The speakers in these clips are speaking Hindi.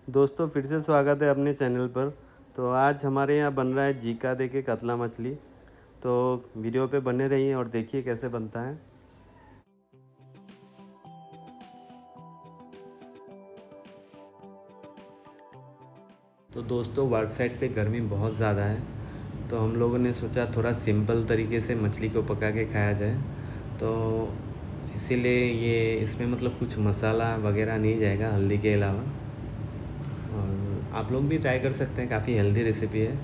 दोस्तों फिर से स्वागत है अपने चैनल पर। तो आज हमारे यहाँ बन रहा है जीका दे के कतला मछली। तो वीडियो पे बने रहिए और देखिए कैसे बनता है। तो दोस्तों वर्क साइड पे गर्मी बहुत ज़्यादा है, तो हम लोगों ने सोचा थोड़ा सिंपल तरीके से मछली को पका के खाया जाए। तो इसीलिए ये इसमें मतलब कुछ मसाला वगैरह नहीं जाएगा हल्दी के अलावा। और आप लोग भी ट्राई कर सकते हैं, काफ़ी हेल्दी रेसिपी है।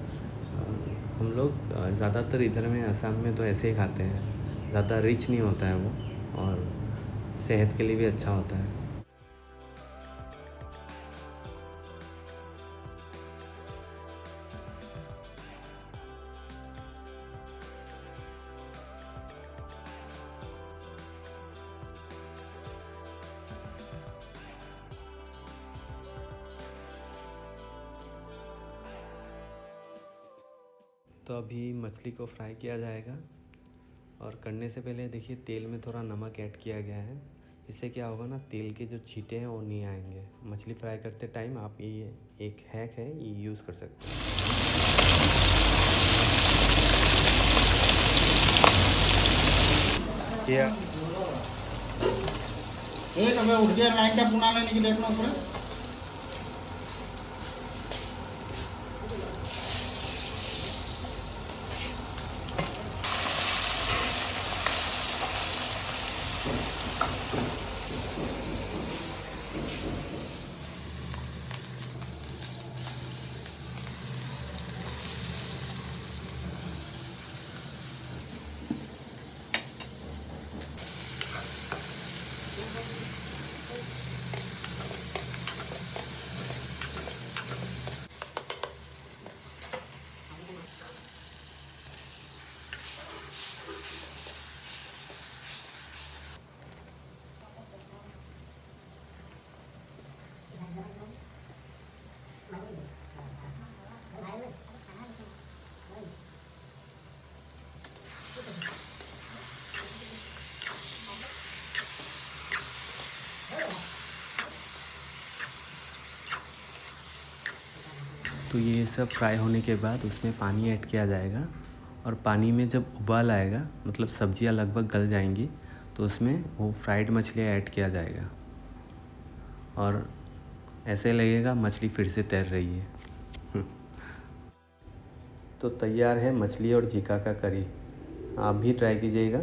हम लोग ज़्यादातर इधर में असम में तो ऐसे ही खाते हैं, ज़्यादा रिच नहीं होता है वो, और सेहत के लिए भी अच्छा होता है। तो अभी मछली को फ्राई किया जाएगा, और करने से पहले देखिए तेल में थोड़ा नमक ऐड किया गया है। इससे क्या होगा ना, तेल के जो छींटे हैं वो नहीं आएंगे। मछली फ्राई करते टाइम आप ये एक हैक है, ये यूज़ कर सकते हैं। किया एक हमें उठ गया लाइन का पुना लेने की देखना पड़े। तो ये सब फ्राई होने के बाद उसमें पानी ऐड किया जाएगा, और पानी में जब उबाल आएगा, मतलब सब्जियां लगभग गल जाएंगी, तो उसमें वो फ्राइड मछलियाँ ऐड किया जाएगा, और ऐसे लगेगा मछली फिर से तैर रही है। तो तैयार है मछली और जीका का करी। आप भी ट्राई कीजिएगा।